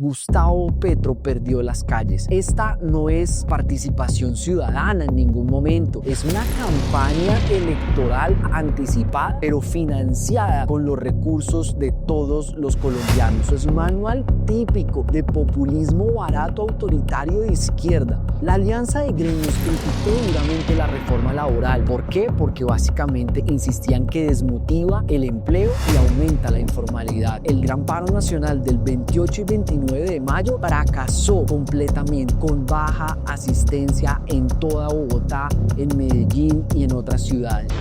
Gustavo Petro perdió las calles. Esta no es participación ciudadana en ningún momento. Es una campaña electoral anticipada, pero financiada con los recursos de todos los colombianos. Es un manual típico de populismo barato autoritario de izquierda. La Alianza de Gremios criticó duramente la reforma laboral. ¿Por qué? Porque básicamente insistían que desmotiva el empleo y aumenta la informalidad. El gran paro nacional del 28 y 29 de mayo fracasó completamente, con baja asistencia en toda Bogotá, en Medellín y en otras ciudades.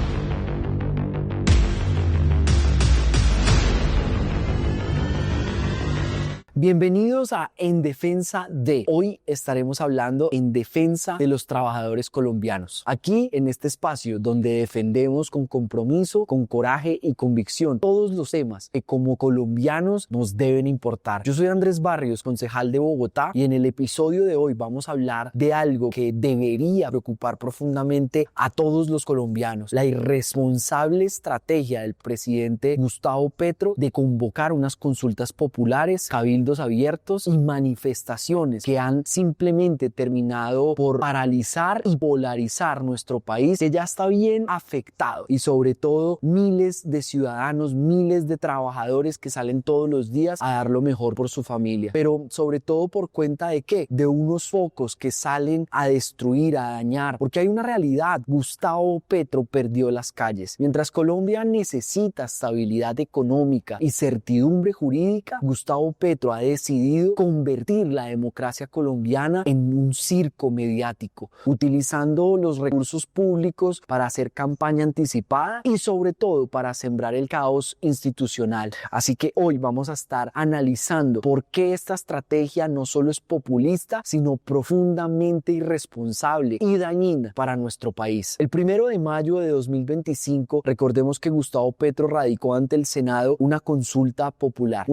Bienvenidos a En Defensa de. Hoy estaremos hablando en defensa de los trabajadores colombianos. Aquí, en este espacio donde defendemos con compromiso, con coraje y convicción todos los temas que como colombianos nos deben importar. Yo soy Andrés Barrios, concejal de Bogotá, y en el episodio de hoy vamos a hablar de algo que debería preocupar profundamente a todos los colombianos: la irresponsable estrategia del presidente Gustavo Petro de convocar unas consultas populares, cabildos abiertos y manifestaciones que han simplemente terminado por paralizar y polarizar nuestro país, que ya está bien afectado, y sobre todo miles de ciudadanos, miles de trabajadores que salen todos los días a dar lo mejor por su familia, pero sobre todo por cuenta de ¿qué? De unos focos que salen a destruir, a dañar, porque hay una realidad: Gustavo Petro perdió las calles. Mientras Colombia necesita estabilidad económica y certidumbre jurídica, Gustavo Petro ha decidido convertir la democracia colombiana en un circo mediático, utilizando los recursos públicos para hacer campaña anticipada y sobre todo para sembrar el caos institucional. Así que hoy vamos a estar analizando por qué esta estrategia no solo es populista, sino profundamente irresponsable y dañina para nuestro país. El 1 de mayo de 2025, recordemos que Gustavo Petro radicó ante el Senado una consulta popular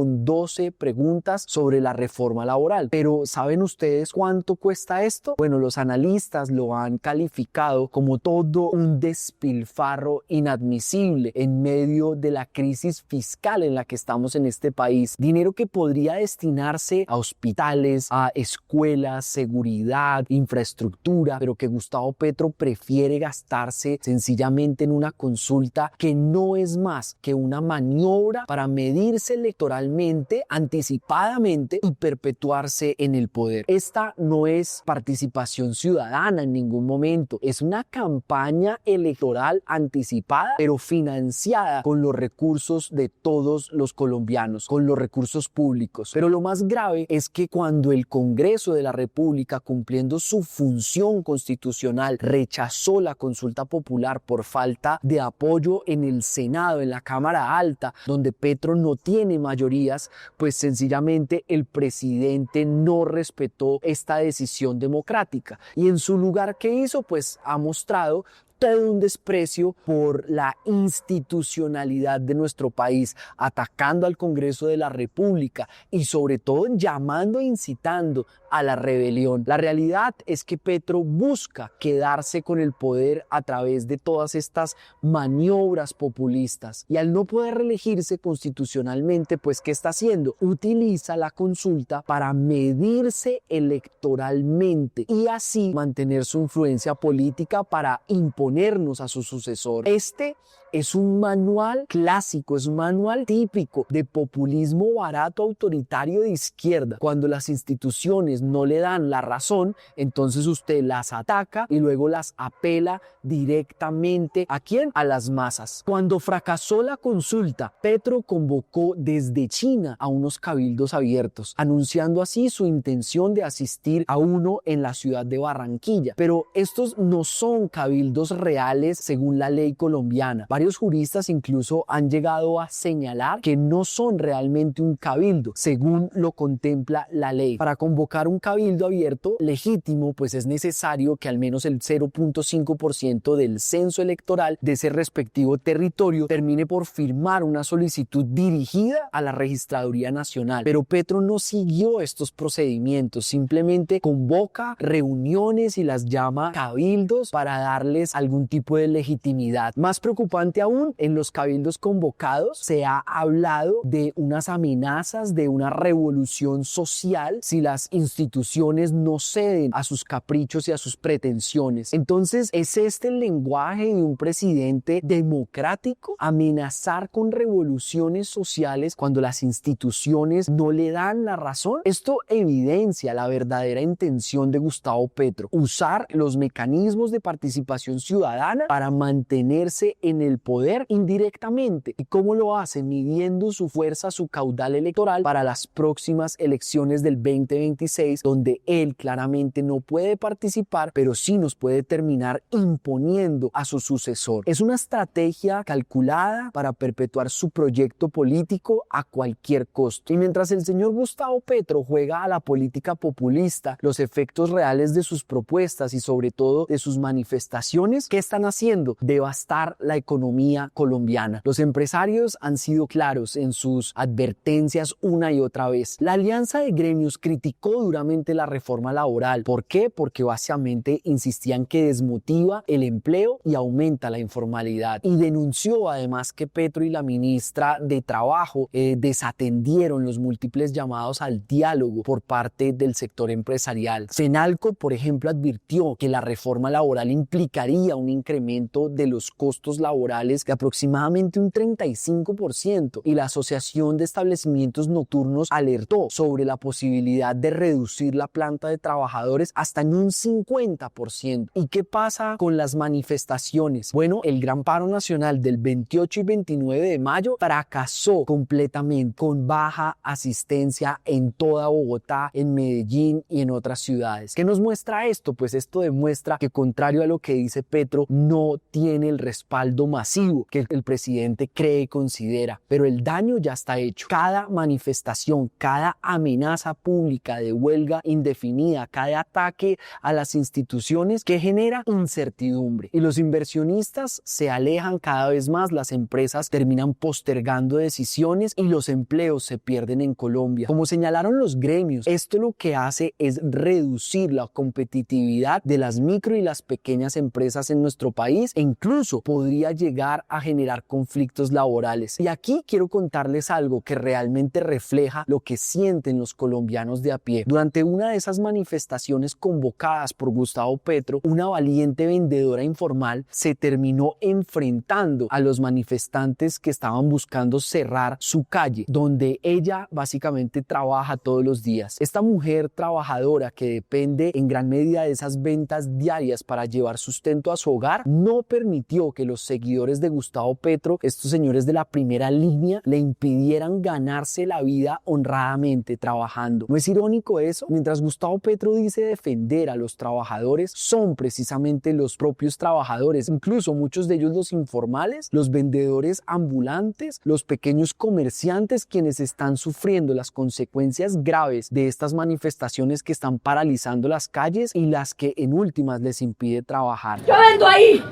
con 12 preguntas sobre la reforma laboral. Pero ¿saben ustedes cuánto cuesta esto? Bueno, los analistas lo han calificado como todo un despilfarro inadmisible en medio de la crisis fiscal en la que estamos en este país. Dinero que podría destinarse a hospitales, a escuelas, seguridad, infraestructura, pero que Gustavo Petro prefiere gastarse sencillamente en una consulta que no es más que una maniobra para medirse electoralmente, anticipadamente, y perpetuarse en el poder. Esta no es participación ciudadana en ningún momento. Es una campaña electoral anticipada, pero financiada con los recursos de todos los colombianos, con los recursos públicos. Pero lo más grave es que cuando el Congreso de la República, cumpliendo su función constitucional, rechazó la consulta popular por falta de apoyo en el Senado, en la Cámara Alta, donde Petro no tiene mayorías, pues sencillamente el presidente no respetó esta decisión democrática, y en su lugar, ¿qué hizo? Pues ha mostrado todo un desprecio por la institucionalidad de nuestro país, atacando al Congreso de la República y sobre todo llamando e incitando a la rebelión. La realidad es que Petro busca quedarse con el poder a través de todas estas maniobras populistas, y al no poder reelegirse constitucionalmente, pues ¿qué está haciendo? Utiliza la consulta para medirse electoralmente y así mantener su influencia política para imponernos a su sucesor. Este es un manual clásico, es un manual típico de populismo barato autoritario de izquierda. Cuando las instituciones no le dan la razón, entonces usted las ataca y luego las apela directamente ¿a quién? A las masas. Cuando fracasó la consulta, Petro convocó desde China a unos cabildos abiertos, anunciando así su intención de asistir a uno en la ciudad de Barranquilla. Pero estos no son cabildos reales según la ley colombiana. Varios juristas incluso han llegado a señalar que no son realmente un cabildo, según lo contempla la ley. Para convocar un cabildo abierto legítimo, pues es necesario que al menos el 0.5% del censo electoral de ese respectivo territorio termine por firmar una solicitud dirigida a la Registraduría Nacional. Pero Petro no siguió estos procedimientos, simplemente convoca reuniones y las llama cabildos para darles algún tipo de legitimidad. Más preocupante preocupante aún, en los cabildos convocados se ha hablado de unas amenazas, de una revolución social si las instituciones no ceden a sus caprichos y a sus pretensiones. Entonces, ¿es este el lenguaje de un presidente democrático? Amenazar con revoluciones sociales cuando las instituciones no le dan la razón. Esto evidencia la verdadera intención de Gustavo Petro: usar los mecanismos de participación ciudadana para mantenerse en el poder indirectamente. ¿Y cómo lo hace? Midiendo su fuerza, su caudal electoral para las próximas elecciones del 2026, donde él claramente no puede participar, pero sí nos puede terminar imponiendo a su sucesor. Es una estrategia calculada para perpetuar su proyecto político a cualquier costo. Y mientras el señor Gustavo Petro juega a la política populista, los efectos reales de sus propuestas y sobre todo de sus manifestaciones, ¿qué están haciendo? Devastar la economía colombiana. Los empresarios han sido claros en sus advertencias una y otra vez. La Alianza de Gremios criticó duramente la reforma laboral. ¿Por qué? Porque básicamente insistían que desmotiva el empleo y aumenta la informalidad. Y denunció además que Petro y la ministra de Trabajo desatendieron los múltiples llamados al diálogo por parte del sector empresarial. Fenalco, por ejemplo, advirtió que la reforma laboral implicaría un incremento de los costos laborales de aproximadamente un 35%, y la Asociación de Establecimientos Nocturnos alertó sobre la posibilidad de reducir la planta de trabajadores hasta en un 50%. ¿Y qué pasa con las manifestaciones? Bueno, el Gran Paro Nacional del 28 y 29 de mayo fracasó completamente, con baja asistencia en toda Bogotá, en Medellín y en otras ciudades. ¿Qué nos muestra esto? Pues esto demuestra que, contrario a lo que dice Petro, no tiene el respaldo masivo que el presidente cree y considera, pero el daño ya está hecho. Cada manifestación, cada amenaza pública de huelga indefinida, cada ataque a las instituciones, que genera incertidumbre, y los inversionistas se alejan cada vez más, las empresas terminan postergando decisiones y los empleos se pierden en Colombia. Como señalaron los gremios, esto lo que hace es reducir la competitividad de las micro y las pequeñas empresas en nuestro país, e incluso podría llegar a generar conflictos laborales. Y aquí quiero contarles algo que realmente refleja lo que sienten los colombianos de a pie. Durante una de esas manifestaciones convocadas por Gustavo Petro, una valiente vendedora informal se terminó enfrentando a los manifestantes que estaban buscando cerrar su calle, donde ella básicamente trabaja todos los días. Esta mujer trabajadora, que depende en gran medida de esas ventas diarias para llevar sustento a su hogar, no permitió que los seguidores de Gustavo Petro, estos señores de la primera línea, le impidieran ganarse la vida honradamente trabajando. ¿No es irónico eso? Mientras Gustavo Petro dice defender a los trabajadores, son precisamente los propios trabajadores, incluso muchos de ellos los informales, los vendedores ambulantes, los pequeños comerciantes, quienes están sufriendo las consecuencias graves de estas manifestaciones que están paralizando las calles y las que en últimas les impide trabajar. Yo vendo ahí,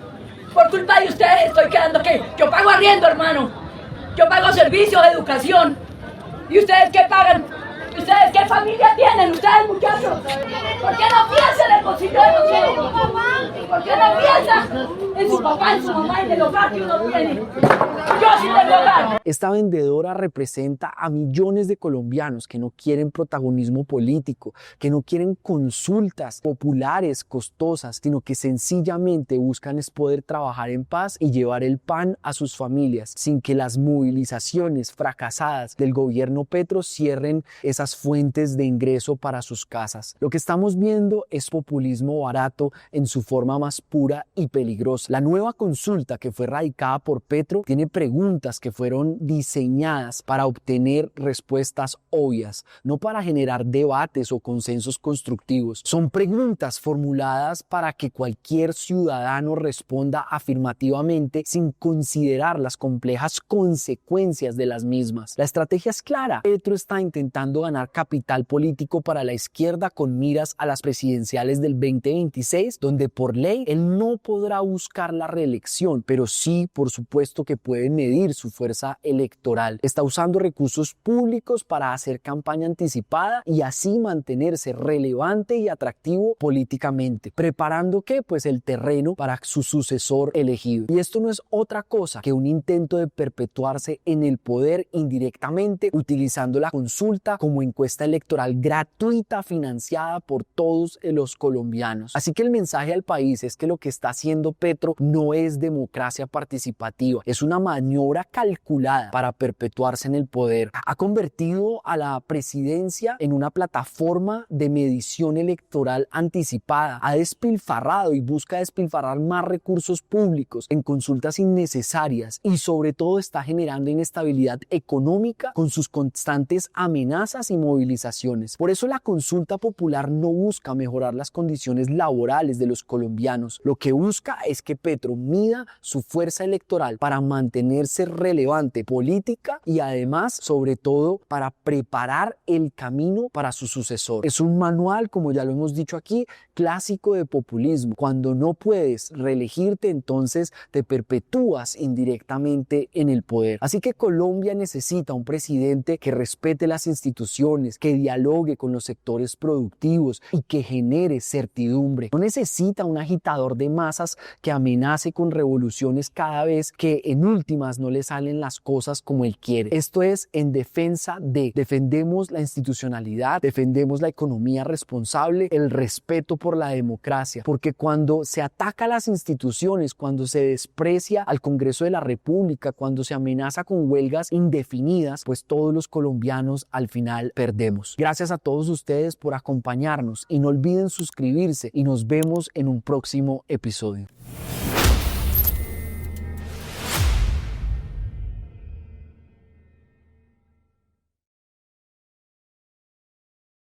por culpa de ustedes estoy quedando que yo pago arriendo, hermano, yo pago servicios, educación, ¿y ustedes qué pagan? ¿Ustedes qué familia tienen? ¿Ustedes, muchachos? ¿Por qué no piensan en el bolsillo de nosotros? ¿Por qué no piensan en su papá, en su mamá, en el hogar que uno tiene? Yo sí tengo hogar. Esta vendedora representa a millones de colombianos que no quieren protagonismo político, que no quieren consultas populares costosas, sino que sencillamente buscan es poder trabajar en paz y llevar el pan a sus familias, sin que las movilizaciones fracasadas del gobierno Petro cierren esas fuentes de ingreso para sus casas. Lo que estamos viendo es populismo barato en su forma más pura y peligrosa. La nueva consulta que fue radicada por Petro tiene preguntas que fueron diseñadas para obtener respuestas obvias, no para generar debates o consensos constructivos. Son preguntas formuladas para que cualquier ciudadano responda afirmativamente sin considerar las complejas consecuencias de las mismas. La estrategia es clara. Petro está intentando ganar capital capital político para la izquierda con miras a las presidenciales del 2026, donde por ley él no podrá buscar la reelección, pero sí, por supuesto, que puede medir su fuerza electoral. Está usando recursos públicos para hacer campaña anticipada y así mantenerse relevante y atractivo políticamente, preparando ¿qué? Pues el terreno para su sucesor elegido. Y esto no es otra cosa que un intento de perpetuarse en el poder indirectamente, utilizando la consulta como encuesta electoral gratuita financiada por todos los colombianos. Así que el mensaje al país es que lo que está haciendo Petro no es democracia participativa, es una maniobra calculada para perpetuarse en el poder. Ha convertido a la presidencia en una plataforma de medición electoral anticipada, ha despilfarrado y busca despilfarrar más recursos públicos en consultas innecesarias y sobre todo está generando inestabilidad económica con sus constantes amenazas y movilizaciones. Por eso la consulta popular no busca mejorar las condiciones laborales de los colombianos. Lo que busca es que Petro mida su fuerza electoral para mantenerse relevante política y además, sobre todo, para preparar el camino para su sucesor. Es un manual, como ya lo hemos dicho aquí, clásico de populismo. Cuando no puedes reelegirte, entonces te perpetúas indirectamente en el poder. Así que Colombia necesita un presidente que respete las instituciones, que dialogue con los sectores productivos y que genere certidumbre. No necesita un agitador de masas que amenace con revoluciones cada vez que en últimas no le salen las cosas como él quiere. Esto es en defensa de, defendemos la institucionalidad, defendemos la economía responsable, el respeto por la democracia, porque cuando se ataca a las instituciones, cuando se desprecia al Congreso de la República, cuando se amenaza con huelgas indefinidas, pues todos los colombianos al final perdemos. Gracias a todos ustedes por acompañarnos y no olviden suscribirse y nos vemos en un próximo episodio.